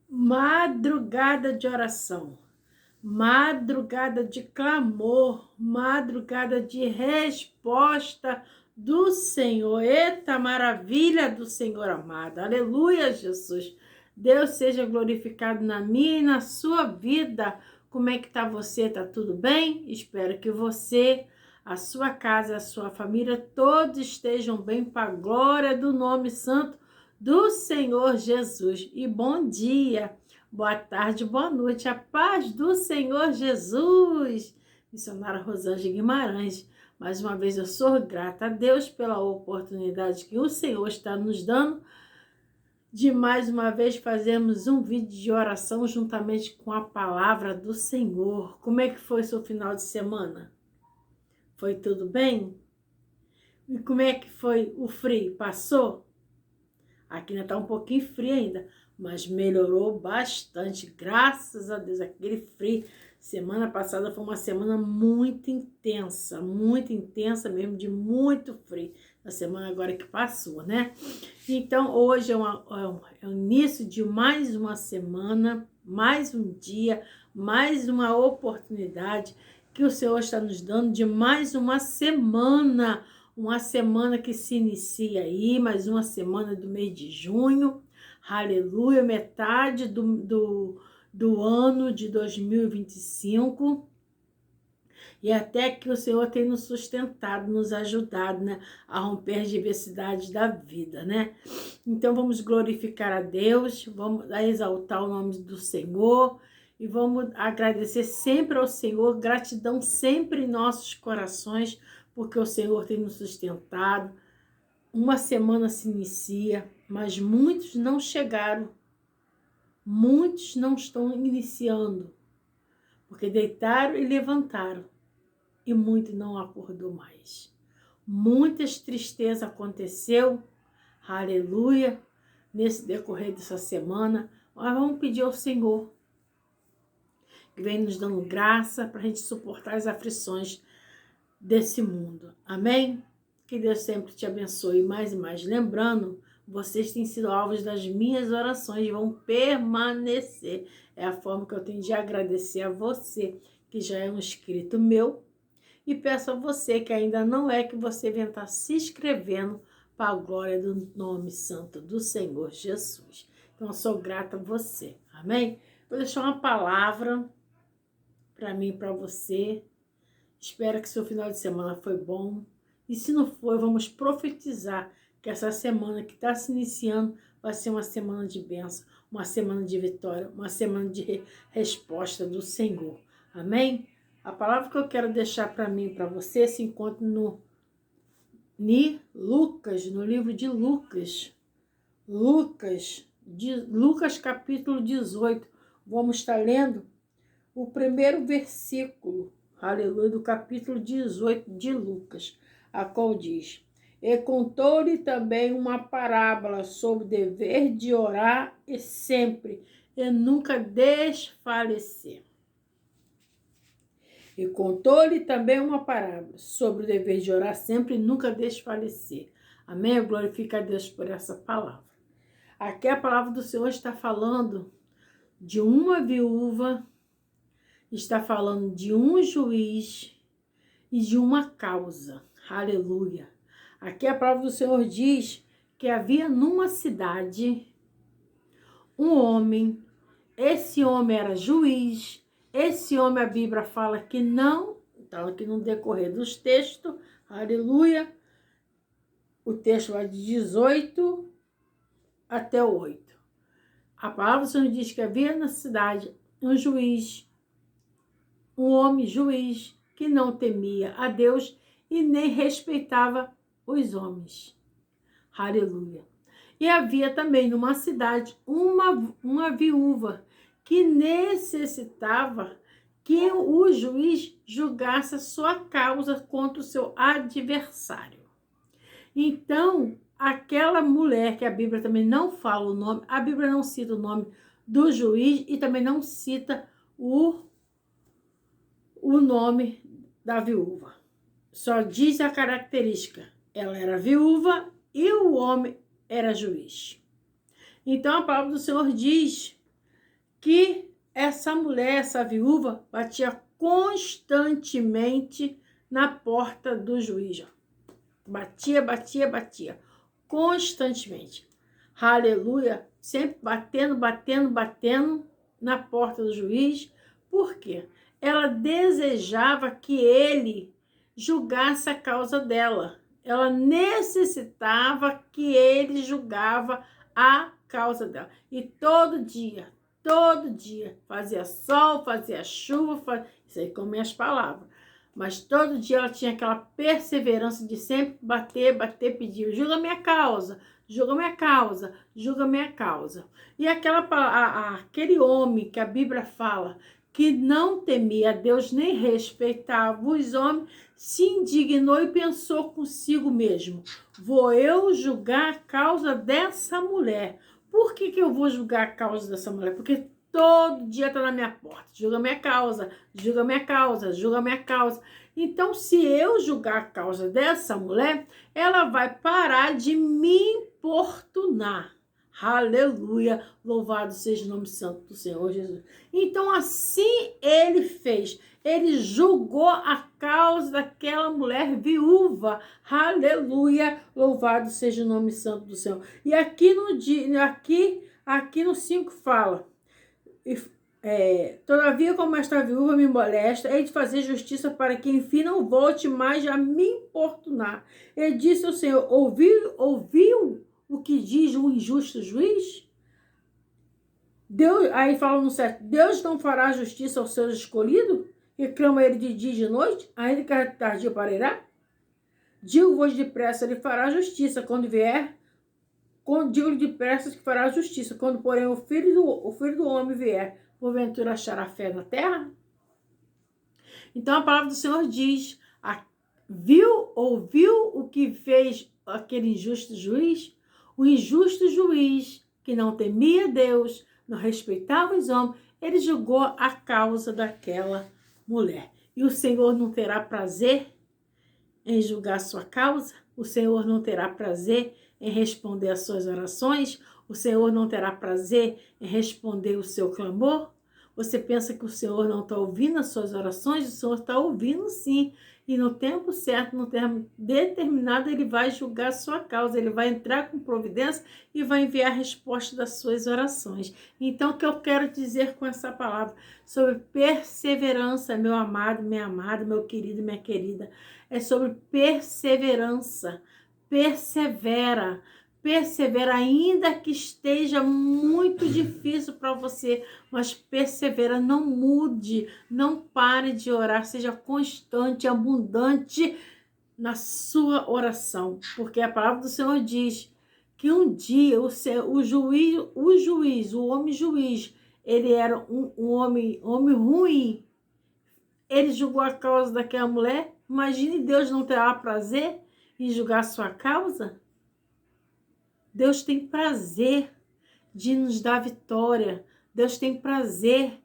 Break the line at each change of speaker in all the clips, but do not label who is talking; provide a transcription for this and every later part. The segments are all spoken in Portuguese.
Madrugada de oração, madrugada de clamor, madrugada de resposta do Senhor. Eita maravilha do Senhor amado. Aleluia, Jesus. Deus seja glorificado na minha e na sua vida. Como é que tá você? Tá tudo bem? Espero que você, a sua casa, a sua família, todos estejam bem para a glória do nome santo do Senhor Jesus. E bom dia, boa tarde, boa noite, a paz do Senhor Jesus. Missionária Rosângela Guimarães. Mais uma vez eu sou grata a Deus pela oportunidade que o Senhor está nos dando de mais uma vez fazermos um vídeo de oração juntamente com a palavra do Senhor. Como é que foi seu final de semana? Foi tudo bem? E como é que foi o frio? Passou? Aqui ainda está um pouquinho frio ainda, mas melhorou bastante, graças a Deus. Aquele frio, semana passada foi uma semana muito intensa mesmo, de muito frio. A semana agora que passou, né? Então, hoje é o início de mais uma semana, mais um dia, mais uma oportunidade que o Senhor está nos dando de mais uma semana que se inicia aí, mais uma semana do mês de junho, aleluia, metade do ano de 2025, e até que o Senhor tem nos sustentado, nos ajudado, né, a romper as diversidades da vida, né? Então vamos glorificar a Deus, vamos exaltar o nome do Senhor, e vamos agradecer sempre ao Senhor, gratidão sempre em nossos corações, porque o Senhor tem nos sustentado. Uma semana se inicia, mas muitos não chegaram. Muitos não estão iniciando, porque deitaram e levantaram, e muito não acordou mais. Muitas tristezas aconteceu, aleluia, nesse decorrer dessa semana, mas vamos pedir ao Senhor, que vem nos dando graça para a gente suportar as aflições desse mundo. Amém? Que Deus sempre te abençoe mais e mais. Lembrando, vocês têm sido alvos das minhas orações e vão permanecer. É a forma que eu tenho de agradecer a você, que já é um inscrito meu. E peço a você, que ainda não é, que você venha estar se inscrevendo para a glória do nome santo do Senhor Jesus. Então, eu sou grata a você. Amém? Vou deixar uma palavra para mim e para você. Espero que seu final de semana foi bom. E se não foi, vamos profetizar que essa semana que está se iniciando vai ser uma semana de bênção, uma semana de vitória, uma semana de resposta do Senhor. Amém? A palavra que eu quero deixar para mim e para você se encontra no livro de Lucas. Lucas capítulo 18. Vamos estar lendo o primeiro versículo, aleluia, do capítulo 18 de Lucas, a qual diz: E contou-lhe também uma parábola sobre o dever de orar e sempre, e nunca desfalecer. E contou-lhe também uma parábola sobre o dever de orar sempre e nunca desfalecer. Amém? Eu glorifico a Deus por essa palavra. Aqui a palavra do Senhor está falando de uma viúva, está falando de um juiz e de uma causa. Aleluia. Aqui a palavra do Senhor diz que havia numa cidade um homem. Esse homem era juiz. Esse homem, a Bíblia fala que não, então aqui no decorrer dos textos, aleluia, o texto vai de 18 até o 8. A palavra do Senhor diz que havia na cidade um juiz, um homem juiz, que não temia a Deus e nem respeitava os homens. Aleluia. E havia também numa cidade uma viúva que necessitava que o juiz julgasse a sua causa contra o seu adversário. Então, aquela mulher, que a Bíblia também não fala o nome, a Bíblia não cita o nome do juiz e também não cita o nome da viúva. Só diz a característica: ela era viúva e o homem era juiz. Então a palavra do Senhor diz que essa mulher, essa viúva, batia constantemente na porta do juiz. Batia, batia, batia. Constantemente. Aleluia. Sempre batendo, batendo, batendo na porta do juiz. Por quê? Ela desejava que ele julgasse a causa dela. Ela necessitava que ele julgava a causa dela. E todo dia, fazia sol, fazia chuva, isso aí com minhas palavras. Mas todo dia ela tinha aquela perseverança de sempre bater, bater, pedir, julga minha causa, julga minha causa, julga minha causa. E aquele homem que a Bíblia fala que não temia a Deus nem respeitava os homens, se indignou e pensou consigo mesmo: vou eu julgar a causa dessa mulher. Por que eu vou julgar a causa dessa mulher? Porque todo dia está na minha porta. Julga minha causa, julga minha causa, julga minha causa. Então, se eu julgar a causa dessa mulher, ela vai parar de me importunar. Aleluia, louvado seja o nome santo do Senhor Jesus. Então, assim ele fez. Ele julgou a causa daquela mulher viúva. Aleluia, louvado seja o nome santo do Senhor. E aqui no 5 fala: todavia, como esta viúva me molesta, hei de fazer justiça para que enfim não volte mais a me importunar. Ele disse ao Senhor: ouviu o que diz o injusto juiz? Deus, aí fala no 7, Deus não fará justiça aos seus escolhidos? E clama ele de dia e de noite, ainda que tardio parirá? Digo-vos depressa, ele fará justiça quando vier. Digo-lhe depressa que fará justiça, quando, porém, o filho do homem vier, porventura achará fé na terra? Então a palavra do Senhor diz: ouviu o que fez aquele injusto juiz? O injusto juiz, que não temia Deus, não respeitava os homens, ele julgou a causa daquela mulher. E o Senhor não terá prazer em julgar a sua causa? O Senhor não terá prazer em responder às suas orações? O Senhor não terá prazer em responder o seu clamor? Você pensa que o Senhor não está ouvindo as suas orações? O Senhor está ouvindo, sim. E no tempo certo, no tempo determinado, ele vai julgar a sua causa. Ele vai entrar com providência e vai enviar a resposta das suas orações. Então, o que eu quero dizer com essa palavra? Sobre perseverança, meu amado, minha amada, meu querido, minha querida. É sobre perseverança. Persevera, ainda que esteja muito difícil para você, mas persevera, não mude, não pare de orar, seja constante, abundante na sua oração, porque a palavra do Senhor diz que um dia o homem juiz, ele era um homem ruim, ele julgou a causa daquela mulher. Imagine, Deus não terá prazer em julgar a sua causa? Deus tem prazer de nos dar vitória. Deus tem prazer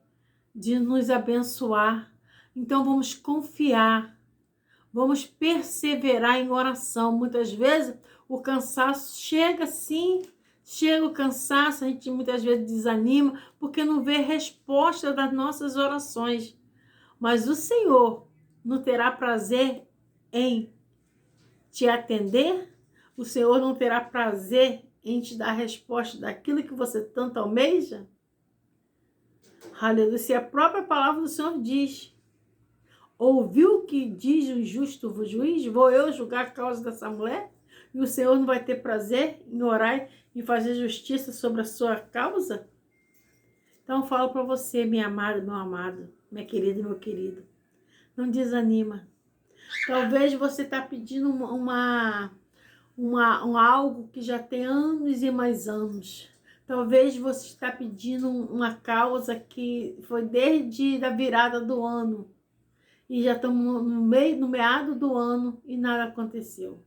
de nos abençoar. Então vamos confiar. Vamos perseverar em oração. Muitas vezes o cansaço chega, sim. Chega o cansaço, a gente muitas vezes desanima porque não vê resposta das nossas orações. Mas o Senhor não terá prazer em te atender? O Senhor não terá prazer em te dar a resposta daquilo que você tanto almeja? Aleluia. Se a própria palavra do Senhor diz: ouviu o que diz o justo juiz? Vou eu julgar a causa dessa mulher? E o Senhor não vai ter prazer em orar e fazer justiça sobre a sua causa? Então eu falo para você, minha amada, meu amado, minha querida e meu querido, não desanima. Talvez você está pedindo algo que já tem anos e mais anos. Talvez você está pedindo uma causa que foi desde a virada do ano. E já estamos no meado do ano e nada aconteceu.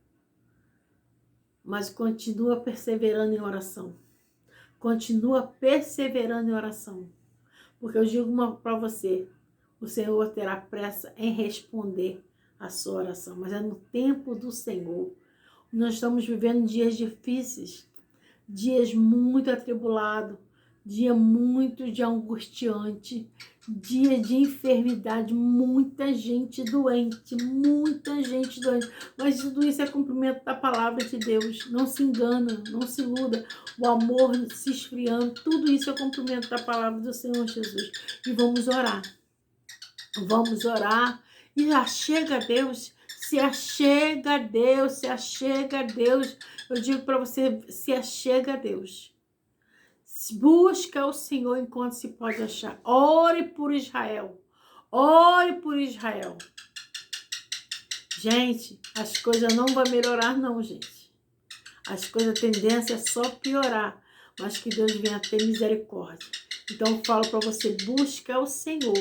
Mas continua perseverando em oração. Continua perseverando em oração. Porque eu digo para você, o Senhor terá pressa em responder a sua oração. Mas é no tempo do Senhor. Nós estamos vivendo dias difíceis, dias muito atribulados, dia muito de angustiante, dia de enfermidade, muita gente doente, mas tudo isso é cumprimento da palavra de Deus. Não se engana, não se iluda, o amor se esfriando, tudo isso é cumprimento da palavra do Senhor Jesus. E vamos orar e achega a Deus, se achega a Deus, se achega a Deus. Eu digo para você, se achega a Deus. Busca o Senhor enquanto se pode achar. Ore por Israel. Ore por Israel. Gente, as coisas não vão melhorar não, gente. As coisas, a tendência é só piorar. Mas que Deus venha ter misericórdia. Então eu falo para você, busca o Senhor.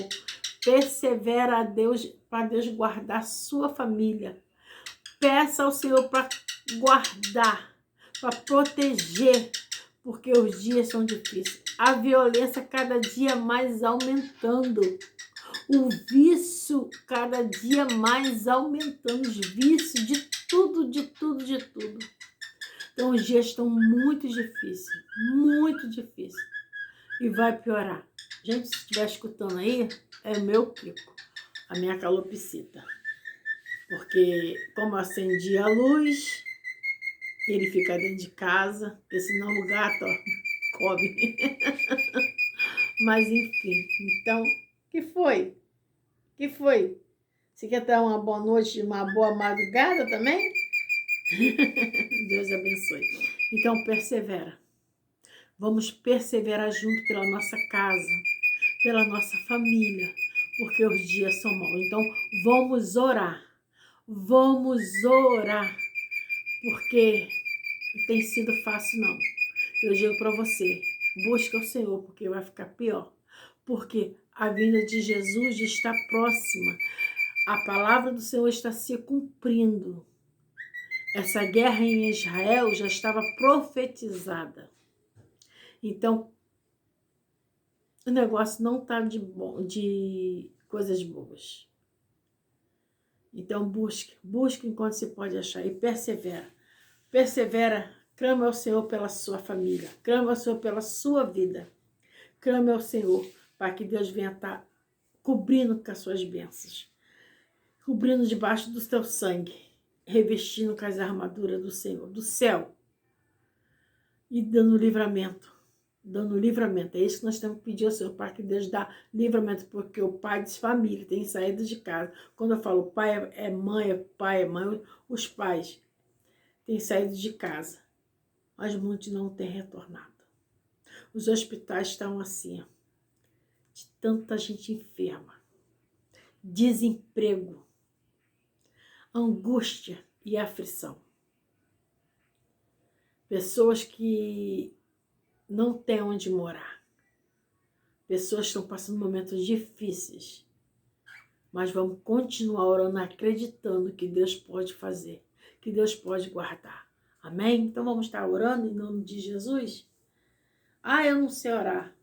Persevera a Deus, para Deus guardar sua família. Peça ao Senhor para guardar, para proteger, porque os dias são difíceis. A violência cada dia mais aumentando. O vício cada dia mais aumentando. Os vícios de tudo, de tudo, de tudo. Então os dias estão muito difíceis. Muito difíceis. E vai piorar. Gente, se estiver escutando aí, é o meu Kiko, a minha calopsita. Porque como eu acendi a luz, ele fica dentro de casa, porque senão o gato, ó, come. Mas enfim, então, que foi? Que foi? Você quer dar uma boa noite, uma boa madrugada também? Deus abençoe. Então, persevera. Vamos perseverar junto pela nossa casa, pela nossa família, porque os dias são maus. Então, vamos orar. Vamos orar, porque não tem sido fácil, não. Eu digo para você, busca o Senhor, porque vai ficar pior. Porque a vinda de Jesus está próxima. A palavra do Senhor está se cumprindo. Essa guerra em Israel já estava profetizada. Então, o negócio não está de coisas boas. Então, busque enquanto se pode achar e persevera. Persevera, clama ao Senhor pela sua família, clama ao Senhor pela sua vida. Clame ao Senhor para que Deus venha estar cobrindo com as suas bênçãos, cobrindo debaixo do teu sangue, revestindo com as armaduras do Senhor, do céu, e dando livramento. Dando livramento. É isso que nós temos que pedir ao Senhor, para que Deus dá livramento, porque o pai de família tem saído de casa. Quando eu falo pai é mãe, é pai é mãe, os pais têm saído de casa, mas muitos não têm retornado. Os hospitais estão assim, de tanta gente enferma, desemprego, angústia e aflição. Pessoas que não têm onde morar. Pessoas que estão passando momentos difíceis. Mas vamos continuar orando, acreditando que Deus pode fazer, que Deus pode guardar. Amém? Então vamos estar orando em nome de Jesus? Eu não sei orar.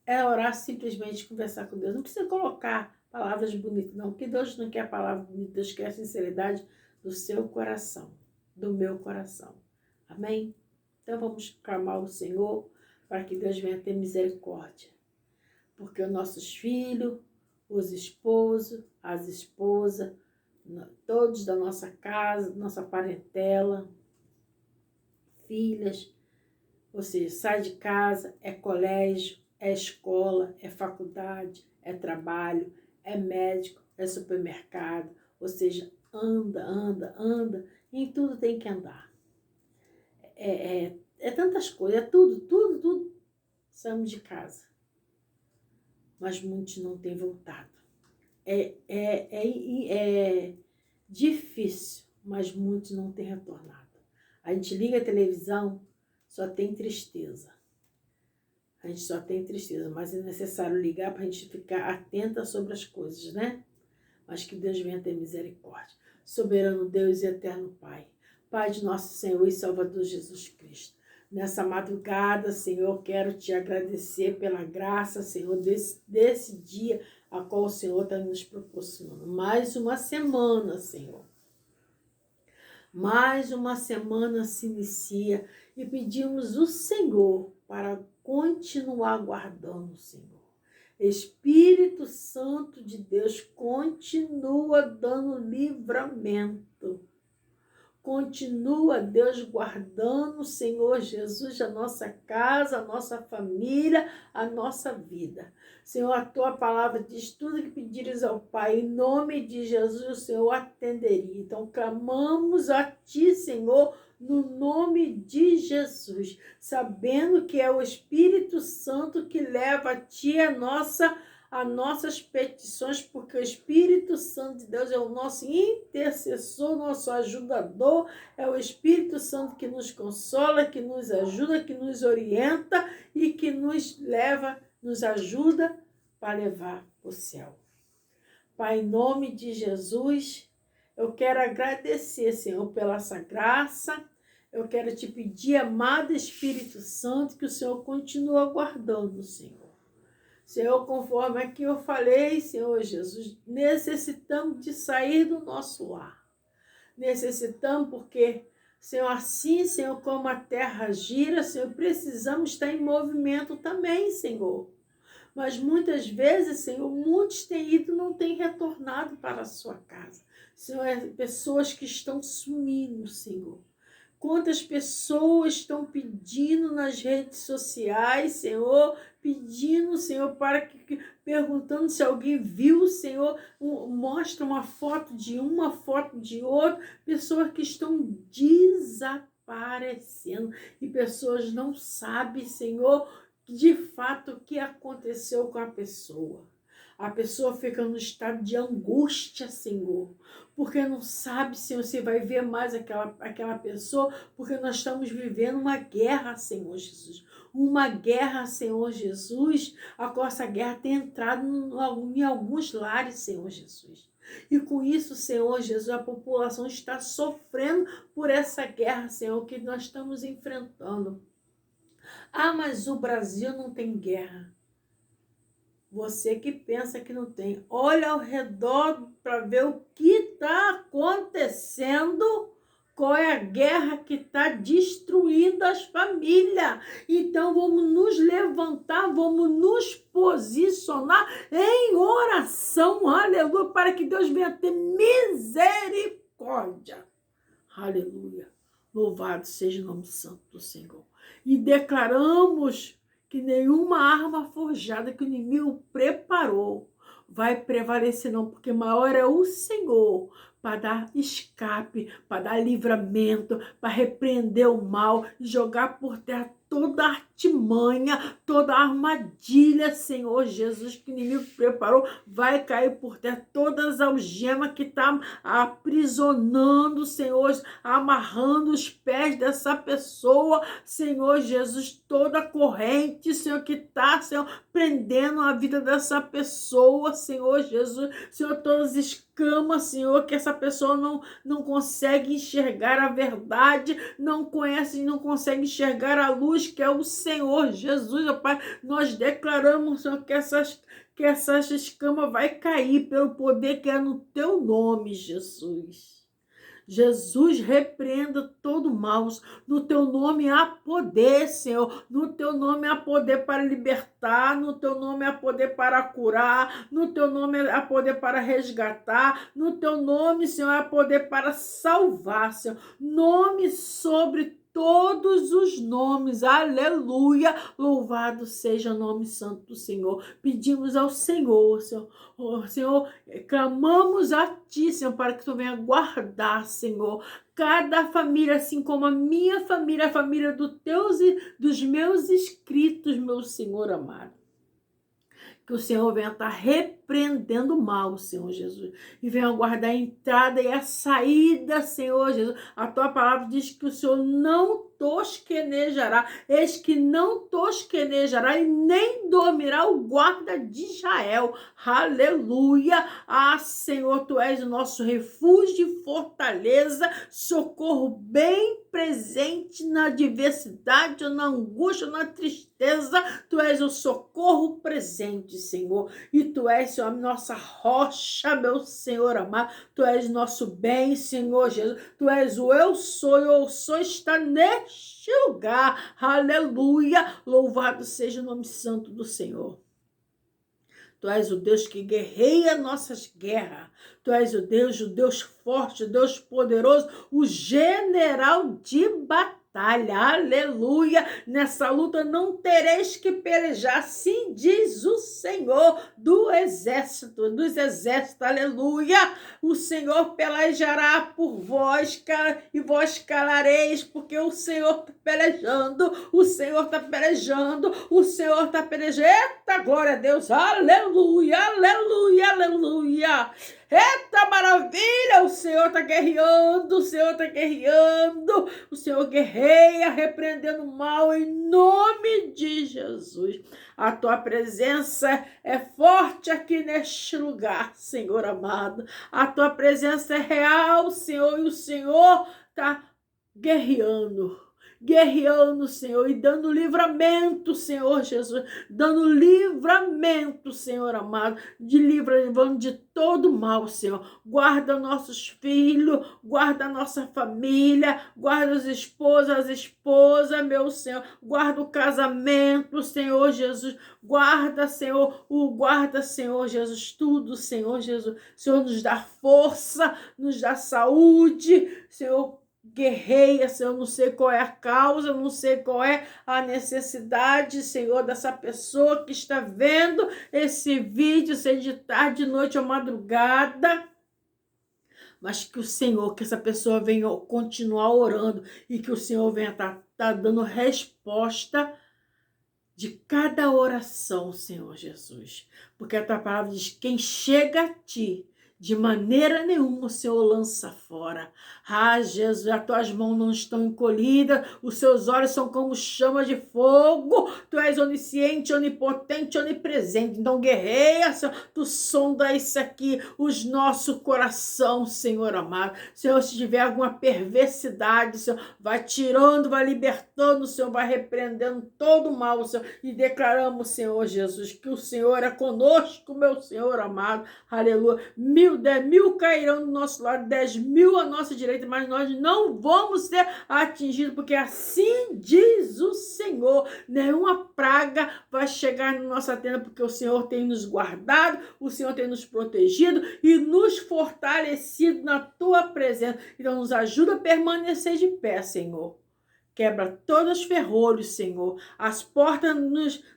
É orar simplesmente, conversar com Deus. Não precisa colocar palavras bonitas, não. Porque Deus não quer palavras bonitas, Deus quer a sinceridade do seu coração, do meu coração. Amém? Então vamos clamar ao Senhor para que Deus venha ter misericórdia. Porque os nossos filhos, os esposos, as esposas, todos da nossa casa, nossa parentela, filhas, ou seja, sai de casa, é colégio, é escola, é faculdade, é trabalho, é médico, é supermercado, ou seja, anda, em tudo tem que andar. É tantas coisas, é tudo. Saímos de casa, mas muitos não têm voltado. É difícil, mas muitos não têm retornado. A gente liga a televisão, só tem tristeza. A gente só tem tristeza, mas é necessário ligar para a gente ficar atenta sobre as coisas, né? Mas que Deus venha ter misericórdia. Soberano Deus e eterno Pai, Pai de nosso Senhor e Salvador Jesus Cristo. Nessa madrugada, Senhor, quero te agradecer pela graça, Senhor, desse dia a qual o Senhor está nos proporcionando. Mais uma semana, Senhor. Mais uma semana se inicia e pedimos o Senhor para continuar guardando, Senhor. Espírito Santo de Deus, continua dando livramento. Continua, Deus, guardando, Senhor Jesus, a nossa casa, a nossa família, a nossa vida. Senhor, a tua palavra diz: tudo que pedires ao Pai, em nome de Jesus, o Senhor atenderia. Então, clamamos a ti, Senhor, no nome de Jesus, sabendo que é o Espírito Santo que leva a ti as nossas petições, porque o Espírito Santo de Deus é o nosso intercessor, nosso ajudador, é o Espírito Santo que nos consola, que nos ajuda, que nos orienta e que nos leva, nos ajuda para levar para o céu. Pai, em nome de Jesus, eu quero agradecer, Senhor, pela essa graça. Eu quero te pedir, amado Espírito Santo, que o Senhor continue aguardando, Senhor. Senhor, conforme aqui eu falei, Senhor Jesus, necessitamos de sair do nosso lar. Necessitamos porque, Senhor, assim, Senhor, como a terra gira, Senhor, precisamos estar em movimento também, Senhor. Mas muitas vezes, Senhor, muitos têm ido e não têm retornado para a sua casa. Senhor, pessoas que estão sumindo, Senhor. Quantas pessoas estão pedindo nas redes sociais, Senhor, pedindo, Senhor, perguntando se alguém viu, Senhor, mostra uma foto de uma foto de outra, pessoas que estão desaparecendo e pessoas não sabem, Senhor, de fato o que aconteceu com a pessoa. A pessoa fica no estado de angústia, Senhor, porque não sabe, Senhor, se vai ver mais aquela pessoa, porque nós estamos vivendo uma guerra, Senhor Jesus. Uma guerra, Senhor Jesus, a qual essa guerra tem entrado em alguns lares, Senhor Jesus. E com isso, Senhor Jesus, a população está sofrendo por essa guerra, Senhor, que nós estamos enfrentando. Ah, mas o Brasil não tem guerra. Você que pensa que não tem, olha ao redor para ver o que está acontecendo, qual é a guerra que está destruindo as famílias. Então vamos nos levantar, vamos nos posicionar em oração, aleluia, para que Deus venha ter misericórdia. Aleluia, louvado seja o nome santo do Senhor. E declaramos que nenhuma arma forjada que o inimigo preparou vai prevalecer não, porque maior é o Senhor para dar escape, para dar livramento, para repreender o mal e jogar por terra toda artimanha, toda armadilha, Senhor Jesus, que o inimigo preparou, vai cair por terra todas as algemas que está aprisionando, Senhor, amarrando os pés dessa pessoa, Senhor Jesus, toda corrente, Senhor, que está, Senhor, prendendo a vida dessa pessoa, Senhor Jesus, Senhor, todas as escamas, Senhor, que essa pessoa não consegue enxergar a verdade, não conhece e não consegue enxergar a luz, que é o Senhor Jesus, ó Pai. Nós declaramos, Senhor, que essas escamas vai cair pelo poder que é no teu nome, Jesus. Jesus, repreenda todo mal. No teu nome há poder, Senhor. No teu nome há poder para libertar. No teu nome há poder para curar. No teu nome há poder para resgatar. No teu nome, Senhor, há poder para salvar, Senhor. Nome sobre todos os nomes, aleluia, louvado seja o nome santo do Senhor. Pedimos ao Senhor, Senhor, Senhor, clamamos a ti, Senhor, para que tu venha guardar, Senhor, cada família, assim como a minha família, a família dos meus inscritos, meu Senhor amado. Que o Senhor venha estar repreendendo o mal, Senhor Jesus. E venha guardar a entrada e a saída, Senhor Jesus. A tua palavra diz que o Senhor não tosquenejará. Eis que não tosquenejará e nem dormirá o guarda de Israel. Aleluia. Ah, Senhor, tu és o nosso refúgio e fortaleza, socorro bem presente na adversidade, na angústia, na tristeza. Tu és o socorro presente, Senhor. E tu és, Senhor, a nossa rocha, meu Senhor amado. Tu és nosso bem, Senhor Jesus. Tu és o eu sou está nele neste lugar. Aleluia. Louvado seja o nome santo do Senhor. Tu és o Deus que guerreia nossas guerras. Tu és o Deus forte, o Deus poderoso, o general de batalha. Aleluia. Nessa luta não tereis que pelejar. Sim, diz o Senhor dos exércitos. Aleluia. O Senhor pelejará por vós e vós calareis, porque o Senhor está pelejando. O Senhor está pelejando. O Senhor está pelejando. Eita, glória a Deus. Aleluia, aleluia, aleluia. Eita maravilha, o Senhor está guerreando, o Senhor está guerreando, o Senhor guerreia, repreendendo o mal em nome de Jesus. A tua presença é forte aqui neste lugar, Senhor amado. A tua presença é real, Senhor, e o Senhor está guerreando, Senhor, e dando livramento, Senhor Jesus, dando livramento, Senhor amado, livrando de todo mal, Senhor. Guarda nossos filhos, guarda nossa família, guarda as esposas, meu Senhor, guarda o casamento, Senhor Jesus, guarda, Senhor Jesus, tudo, Senhor Jesus. Senhor, nos dá força, nos dá saúde, Senhor, guerreia, Senhor, não sei qual é a causa, não sei qual é a necessidade, Senhor, dessa pessoa que está vendo esse vídeo, seja de tarde, de noite ou madrugada, mas que o Senhor, que essa pessoa venha continuar orando e que o Senhor venha tá dando resposta de cada oração, Senhor Jesus, porque a tua palavra diz, quem chega a ti, de maneira nenhuma o Senhor lança fora. Ah, Jesus, as tuas mãos não estão encolhidas, os seus olhos são como chama de fogo. Tu és onisciente, onipotente, onipresente. Então guerreia, Senhor, tu sonda isso aqui, os nossos coração, Senhor amado. Senhor, se tiver alguma perversidade, Senhor, vai tirando, vai libertando, Senhor, vai repreendendo todo o mal, Senhor. E declaramos, Senhor Jesus, que o Senhor é conosco, meu Senhor amado. Aleluia. 10.000 cairão do nosso lado, 10.000 à nossa direita, mas nós não vamos ser atingidos, porque assim diz o Senhor, nenhuma praga vai chegar na nossa tenda, porque o Senhor tem nos guardado, o Senhor tem nos protegido e nos fortalecido na tua presença. Então nos ajuda a permanecer de pé, Senhor. Quebra todos os ferrolhos, Senhor, as portas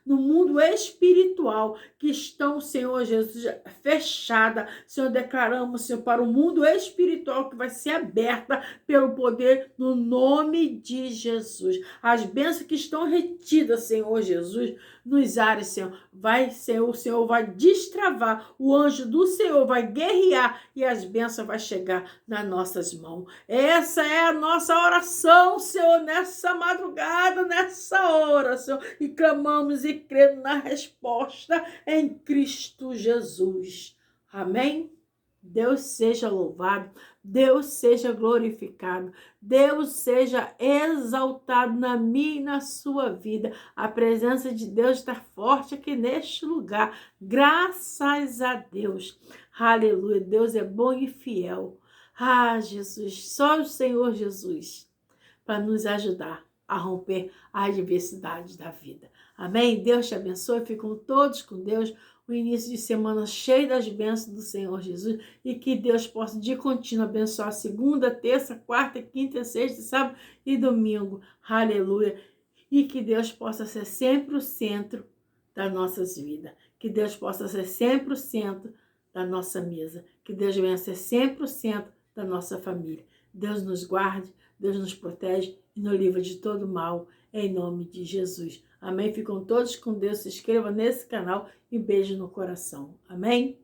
no mundo espiritual que estão, Senhor Jesus, fechadas. Senhor, declaramos, Senhor, para o mundo espiritual que vai ser aberta pelo poder no nome de Jesus. As bênçãos que estão retidas, Senhor Jesus, nos ares, Senhor, o Senhor vai destravar, o anjo do Senhor vai guerrear e as bênçãos vão chegar nas nossas mãos. Essa é a nossa oração, Senhor, nessa madrugada, nessa hora, Senhor, e clamamos e cremos na resposta em Cristo Jesus. Amém? Deus seja louvado, Deus seja glorificado, Deus seja exaltado na minha e na sua vida. A presença de Deus está forte aqui neste lugar, graças a Deus. Aleluia, Deus é bom e fiel. Ah, Jesus, só o Senhor Jesus para nos ajudar a romper a adversidade da vida. Amém? Deus te abençoe, ficam todos com Deus. O início de semana cheio das bênçãos do Senhor Jesus e que Deus possa de contínuo abençoar segunda, terça, quarta, quinta, sexta, sábado e domingo. Aleluia. E que Deus possa ser sempre o centro das nossas vidas. Que Deus possa ser sempre o centro da nossa mesa. Que Deus venha ser sempre o centro da nossa família. Deus nos guarde, Deus nos protege e nos livra de todo mal, em nome de Jesus. Amém? Ficam todos com Deus. Se inscreva nesse canal e beijo no coração. Amém?